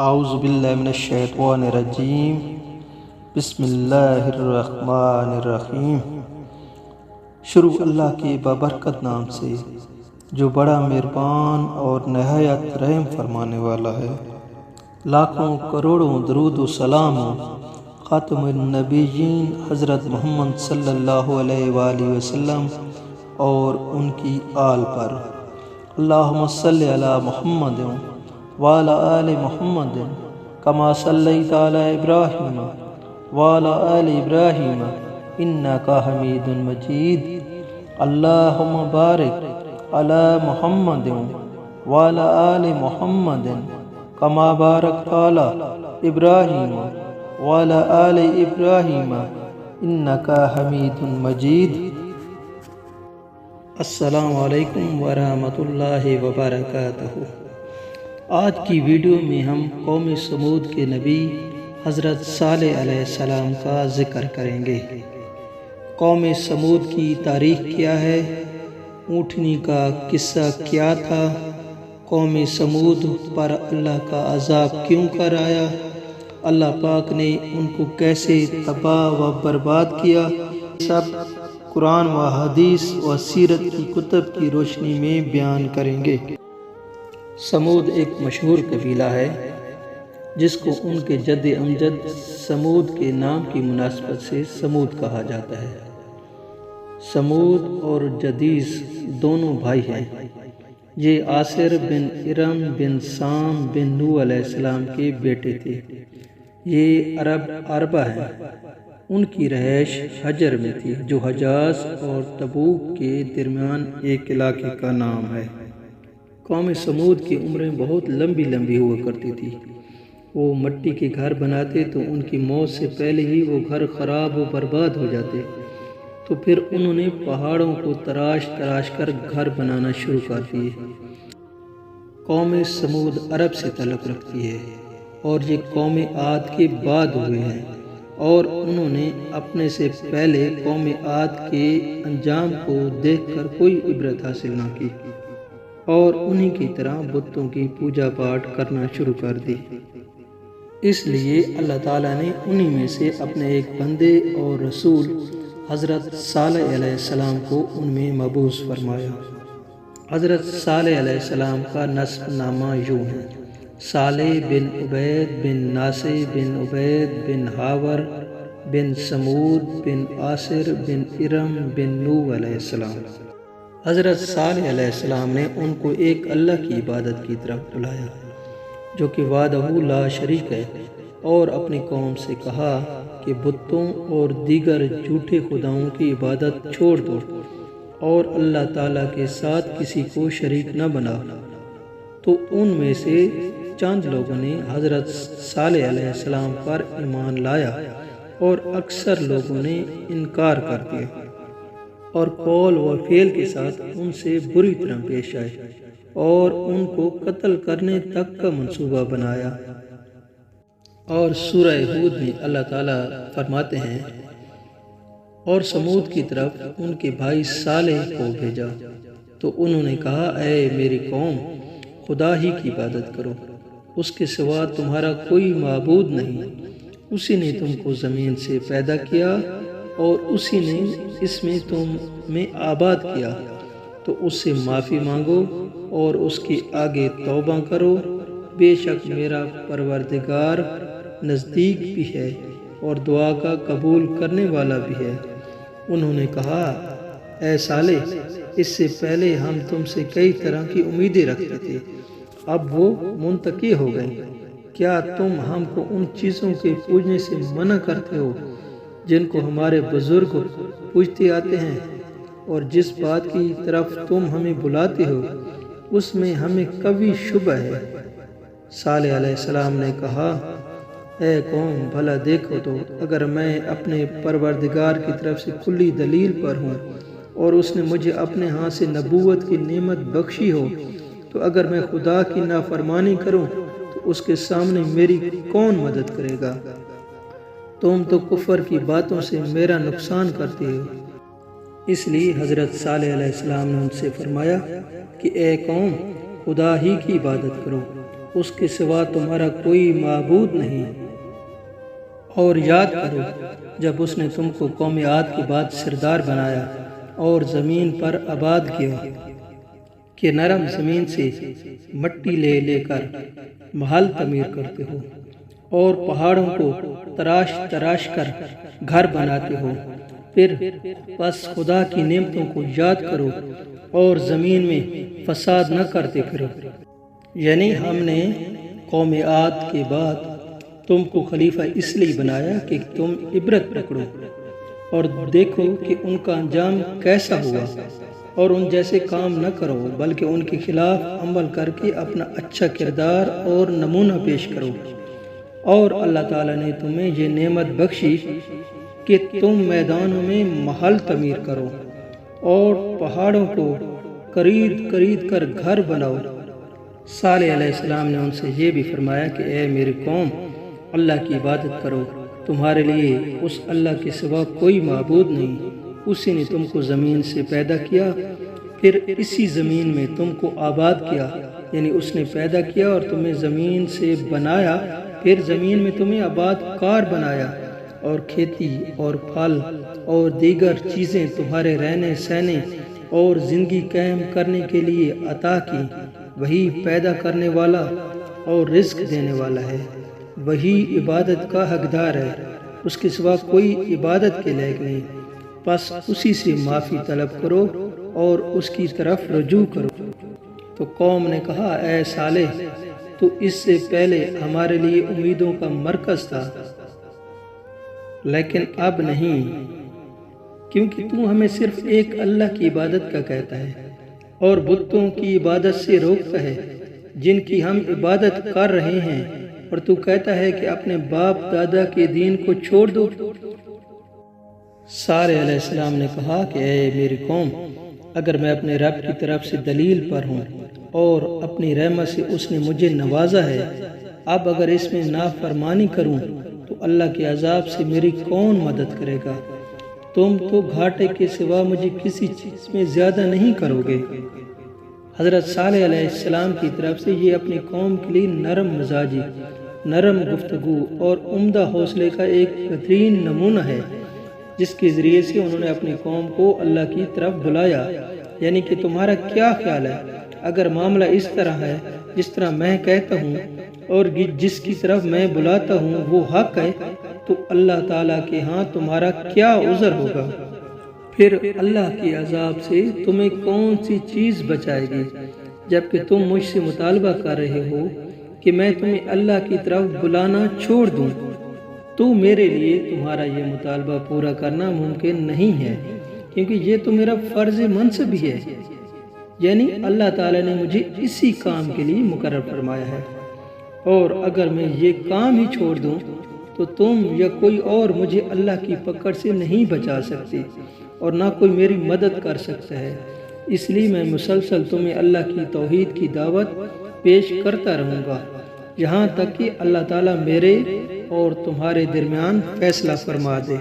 اعوذ باللہ من الشیطان الرجیم بسم اللہ الرحمن الرحیم۔ شروع اللہ کے بابرکت نام سے جو بڑا مہربان اور نہایت رحم فرمانے والا ہے۔ لاکھوں کروڑوں درود و سلام خاتم النبیین حضرت محمد صلی اللہ علیہ وآلہ وسلم اور ان کی آل پر۔ اللہم صلی علی محمد وعلی آل محمد کما صلیت علی ابراہیم وعلی آل ابراہیم انکا حمید مجید۔ اللہم بارک علی محمد وعلی آل محمد کما بارکت علی ابراہیم وعلی آل ابراہیم انکا حمید مجید۔ السلام علیکم ورحمۃ اللہ وبرکاتہ۔ آج کی ویڈیو میں ہم قوم سمود کے نبی حضرت صالح علیہ السلام کا ذکر کریں گے۔ قوم سمود کی تاریخ کیا ہے، اونٹنی کا قصہ کیا تھا، قوم سمود پر اللہ کا عذاب کیوں کر آیا، اللہ پاک نے ان کو کیسے تباہ و برباد کیا، سب قرآن و حدیث و سیرت کی کتب کی روشنی میں بیان کریں گے۔ سمود ایک مشہور قبیلہ ہے جس کو ان کے جد امجد سمود کے نام کی مناسبت سے سمود کہا جاتا ہے۔ سمود اور جدیس دونوں بھائی ہیں۔ یہ آصر بن ارم بن سام بن نوح علیہ السلام کے بیٹے تھے۔ یہ عربہ ہیں۔ ان کی رہائش حجر میں تھی جو حجاز اور تبوک کے درمیان ایک علاقے کا نام ہے۔ قوم سمود کی عمریں بہت لمبی لمبی ہوا کرتی تھی۔ وہ مٹی کے گھر بناتے تو ان کی موت سے پہلے ہی وہ گھر خراب و برباد ہو جاتے، تو پھر انہوں نے پہاڑوں کو تراش کر گھر بنانا شروع کر دیے۔ قوم سمود عرب سے تعلق رکھتی ہے اور یہ قوم عاد کے بعد ہوئے ہیں، اور انہوں نے اپنے سے پہلے قوم عاد کے انجام کو دیکھ کر کوئی عبرت حاصل نہ کی اور انہی کی طرح بتوں کی پوجا پاٹ کرنا شروع کر دی۔ اس لیے اللہ تعالیٰ نے انہی میں سے اپنے ایک بندے اور رسول حضرت صالح علیہ السلام کو ان میں مبعوث فرمایا۔ حضرت صالح علیہ السلام کا نسب نامہ یوں ہے: صالح بن عبید بن ناصر بن عبید بن ہاور بن سمود بن آصر بن ارم بن نوح علیہ السلام۔ حضرت صالح علیہ السلام نے ان کو ایک اللہ کی عبادت کی طرف بلایا جو کہ وحدہ لا شریک ہے، اور اپنی قوم سے کہا کہ بتوں اور دیگر جھوٹے خداؤں کی عبادت چھوڑ دو اور اللہ تعالیٰ کے ساتھ کسی کو شریک نہ بنا۔ تو ان میں سے چند لوگوں نے حضرت صالح علیہ السلام پر ایمان لایا اور اکثر لوگوں نے انکار کر دیا اور قول و فعل کے ساتھ ان سے بری طرح پیش آئے اور ان کو قتل کرنے تک کا منصوبہ بنایا۔ اور سورہ ہود میں اللہ تعالیٰ فرماتے ہیں: اور سمود کی طرف ان کے بھائی صالح کو بھیجا تو انہوں نے کہا، اے میری قوم، خدا ہی کی عبادت کرو، اس کے سوا تمہارا کوئی معبود نہیں۔ اسی نے تم کو زمین سے پیدا کیا اور اسی نے اس میں تمہیں آباد کیا، تو اس سے معافی مانگو اور اس کے آگے توبہ کرو، بے شک میرا پروردگار نزدیک بھی ہے اور دعا کا قبول کرنے والا بھی ہے۔ انہوں نے کہا، اے صالح، اس سے پہلے ہم تم سے کئی طرح کی امیدیں رکھتے تھے، اب وہ منتقی ہو گئیں۔ کیا تم ہم کو ان چیزوں کے پوجنے سے منع کرتے ہو جن کو ہمارے بزرگ پوجتے آتے ہیں، اور جس بات کی طرف تم ہمیں بلاتے ہو اس میں ہمیں قوی شبہ ہے۔ صالح علیہ السلام نے کہا، اے قوم، بھلا دیکھو تو اگر میں اپنے پروردگار کی طرف سے کھلی دلیل پر ہوں اور اس نے مجھے اپنے ہاتھ سے نبوت کی نعمت بخشی ہو، تو اگر میں خدا کی نافرمانی کروں تو اس کے سامنے میری کون مدد کرے گا؟ تم تو کفر کی باتوں سے میرا نقصان کرتے ہو۔ اس لیے حضرت صالح علیہ السلام نے ان سے فرمایا کہ اے قوم، خدا ہی کی عبادت کرو، اس کے سوا تمہارا کوئی معبود نہیں۔ اور یاد کرو جب اس نے تم کو قوم عاد کے بعد سردار بنایا اور زمین پر آباد کیا کہ نرم زمین سے مٹی لے لے کر محل تعمیر کرتے ہو اور پہاڑوں کو تراش تراش کر گھر بناتے ہو، پھر بس خدا کی نعمتوں کو یاد کرو اور زمین میں فساد نہ کرتے پھرو۔ یعنی ہم نے قوم عاد کے بعد تم کو خلیفہ اس لیے بنایا کہ تم عبرت پکڑو اور دیکھو کہ ان کا انجام کیسا ہوا، اور ان جیسے کام نہ کرو بلکہ ان کے خلاف عمل کر کے اپنا اچھا کردار اور نمونہ پیش کرو۔ اور اللہ تعالیٰ نے تمہیں یہ نعمت بخشی کہ تم میدانوں میں محل تعمیر کرو اور پہاڑوں کو کرید کر گھر بناؤ۔ صالح علیہ السلام نے ان سے یہ بھی فرمایا کہ اے میری قوم، اللہ کی عبادت کرو، تمہارے لیے اس اللہ کے سوا کوئی معبود نہیں۔ اسی نے تم کو زمین سے پیدا کیا، پھر اسی زمین میں تم کو آباد کیا، یعنی اس نے پیدا کیا اور تمہیں زمین سے بنایا، پھر زمین میں تمہیں آباد کار بنایا اور کھیتی اور پھل اور دیگر چیزیں تمہارے رہنے سہنے اور زندگی قائم کرنے کے لیے عطا کی۔ وہی پیدا کرنے والا اور رزق دینے والا ہے، وہی عبادت کا حقدار ہے، اس کے سوا کوئی عبادت کے لائق نہیں۔ بس اسی سے معافی طلب کرو اور اس کی طرف رجوع کرو۔ تو قوم نے کہا اے صالح، تو اس سے پہلے ہمارے لیے امیدوں کا مرکز تھا، لیکن اب نہیں، کیونکہ تو ہمیں صرف ایک اللہ کی عبادت کا کہتا ہے اور بتوں کی عبادت سے روکتا ہے جن کی ہم عبادت کر رہے ہیں، اور تو کہتا ہے کہ اپنے باپ دادا کے دین کو چھوڑ دو۔ صالح علیہ السلام نے کہا کہ اے میری قوم، اگر میں اپنے رب کی طرف سے دلیل پر ہوں اور اپنی رحمت سے اس نے مجھے نوازا ہے، اب اگر اس میں نافرمانی کروں تو اللہ کے عذاب سے میری کون مدد کرے گا؟ تم تو گھاٹے کے سوا مجھے کسی چیز میں زیادہ نہیں کرو گے۔ حضرت صالح علیہ السلام کی طرف سے یہ اپنی قوم کے لیے نرم مزاجی، نرم گفتگو اور عمدہ حوصلے کا ایک بہترین نمونہ ہے، جس کے ذریعے سے انہوں نے اپنی قوم کو اللہ کی طرف بلایا۔ یعنی کہ تمہارا کیا خیال ہے؟ اگر معاملہ اس طرح ہے جس طرح میں کہتا ہوں اور جس کی طرف میں بلاتا ہوں وہ حق ہے، تو اللہ تعالیٰ کے ہاں تمہارا کیا عذر ہوگا؟ پھر اللہ کے عذاب سے تمہیں کون سی چیز بچائے گی، جبکہ تم مجھ سے مطالبہ کر رہے ہو کہ میں تمہیں اللہ کی طرف بلانا چھوڑ دوں؟ تو میرے لیے تمہارا یہ مطالبہ پورا کرنا ممکن نہیں ہے، کیونکہ یہ تو میرا فرض منصب ہی ہے، یعنی اللہ تعالیٰ نے مجھے اسی کام کے لیے مقرر فرمایا ہے، اور اگر میں یہ کام ہی چھوڑ دوں تو تم یا کوئی اور مجھے اللہ کی پکڑ سے نہیں بچا سکتے اور نہ کوئی میری مدد کر سکتا ہے۔ اس لیے میں مسلسل تمہیں اللہ کی توحید کی دعوت پیش کرتا رہوں گا، یہاں تک کہ اللہ تعالیٰ میرے اور تمہارے درمیان فیصلہ فرما دے۔